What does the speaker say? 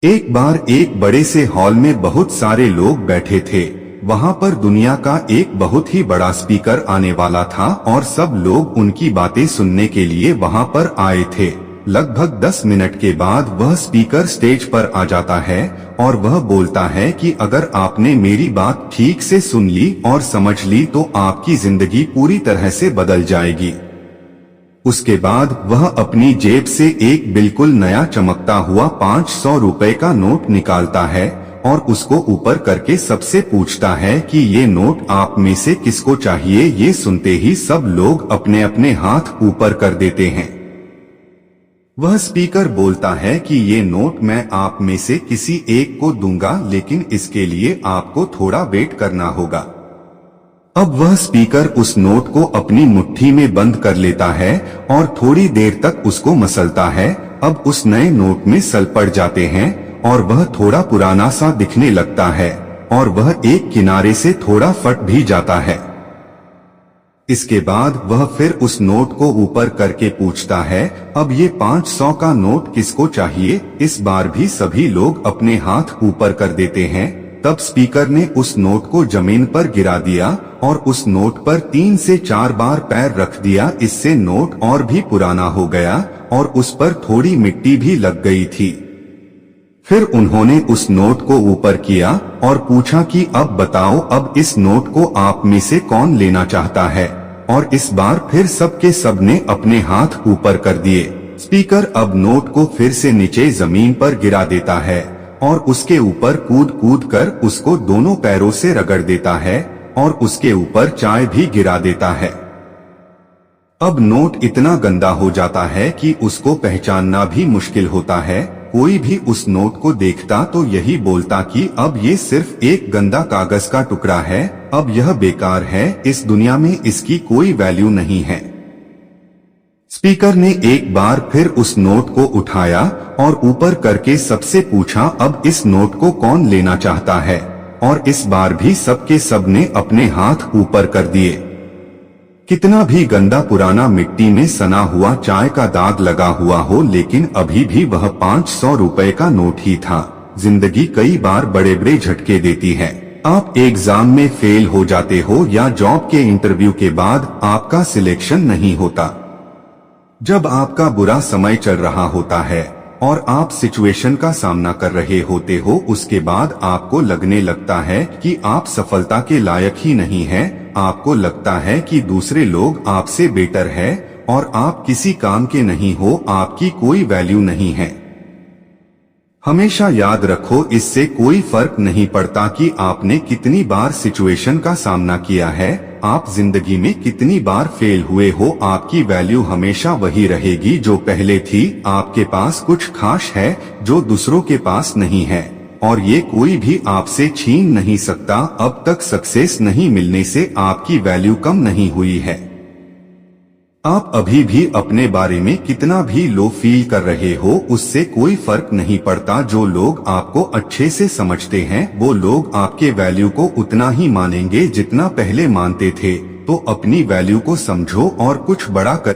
एक बार एक बड़े से हॉल में बहुत सारे लोग बैठे थे। वहां पर दुनिया का एक बहुत ही बड़ा स्पीकर आने वाला था और सब लोग उनकी बातें सुनने के लिए वहां पर आए थे। लगभग 10 मिनट के बाद वह स्पीकर स्टेज पर आ जाता है और वह बोलता है कि अगर आपने मेरी बात ठीक से सुन ली और समझ ली तो आपकी जिंदगी पूरी तरह से बदल जाएगी। उसके बाद वह अपनी जेब से एक बिल्कुल नया चमकता हुआ 500 रुपए का नोट निकालता है और उसको ऊपर करके सबसे पूछता है कि ये नोट आप में से किसको चाहिए। ये सुनते ही सब लोग अपने अपने हाथ ऊपर कर देते हैं। वह स्पीकर बोलता है कि ये नोट मैं आप में से किसी एक को दूंगा, लेकिन इसके लिए आपको थोड़ा वेट करना होगा। अब वह स्पीकर उस नोट को अपनी मुट्ठी में बंद कर लेता है और थोड़ी देर तक उसको मसलता है। अब उस नए नोट में सल पड़ जाते हैं और वह थोड़ा पुराना सा दिखने लगता है और वह एक किनारे से थोड़ा फट भी जाता है। इसके बाद वह फिर उस नोट को ऊपर करके पूछता है, अब ये 500 का नोट किसको चाहिए। इस बार भी सभी लोग अपने हाथ ऊपर कर देते हैं। तब स्पीकर ने उस नोट को जमीन पर गिरा दिया और उस नोट पर 3 से 4 बार पैर रख दिया। इससे नोट और भी पुराना हो गया और उस पर थोड़ी मिट्टी भी लग गई थी। फिर उन्होंने उस नोट को ऊपर किया और पूछा कि अब बताओ, अब इस नोट को आप में से कौन लेना चाहता है। और इस बार फिर सबके सब ने अपने हाथ ऊपर कर दिए। स्पीकर अब नोट को फिर से नीचे जमीन पर गिरा देता है और उसके ऊपर कूद कूद कर उसको दोनों पैरों से रगड़ देता है और उसके ऊपर चाय भी गिरा देता है। अब नोट इतना गंदा हो जाता है कि उसको पहचानना भी मुश्किल होता है। कोई भी उस नोट को देखता तो यही बोलता कि अब ये सिर्फ एक गंदा कागज का टुकड़ा है, अब यह बेकार है, इस दुनिया में इसकी कोई वैल्यू नहीं है। स्पीकर ने एक बार फिर उस नोट को उठाया और ऊपर करके सबसे पूछा, अब इस नोट को कौन लेना चाहता है। और इस बार भी सबके सब ने अपने हाथ ऊपर कर दिए। कितना भी गंदा पुराना मिट्टी में सना हुआ चाय का दाग लगा हुआ हो, लेकिन अभी भी वह 500 रुपए का नोट ही था। जिंदगी कई बार बड़े बड़े झटके देती है। आप एग्जाम में फेल हो जाते हो या जॉब के इंटरव्यू के बाद आपका सिलेक्शन नहीं होता। जब आपका बुरा समय चल रहा होता है और आप सिचुएशन का सामना कर रहे होते हो, उसके बाद आपको लगने लगता है कि आप सफलता के लायक ही नहीं हैं। आपको लगता है कि दूसरे लोग आपसे बेटर है और आप किसी काम के नहीं हो, आपकी कोई वैल्यू नहीं है। हमेशा याद रखो, इससे कोई फर्क नहीं पड़ता कि आपने कितनी बार सिचुएशन का सामना किया है, आप जिंदगी में कितनी बार फेल हुए हो, आपकी वैल्यू हमेशा वही रहेगी जो पहले थी। आपके पास कुछ खास है जो दूसरों के पास नहीं है और ये कोई भी आपसे छीन नहीं सकता। अब तक सक्सेस नहीं मिलने से आपकी वैल्यू कम नहीं हुई है। आप अभी भी अपने बारे में कितना भी लो फील कर रहे हो, उससे कोई फर्क नहीं पड़ता। जो लोग आपको अच्छे से समझते हैं वो लोग आपके वैल्यू को उतना ही मानेंगे जितना पहले मानते थे। तो अपनी वैल्यू को समझो और कुछ बड़ा कर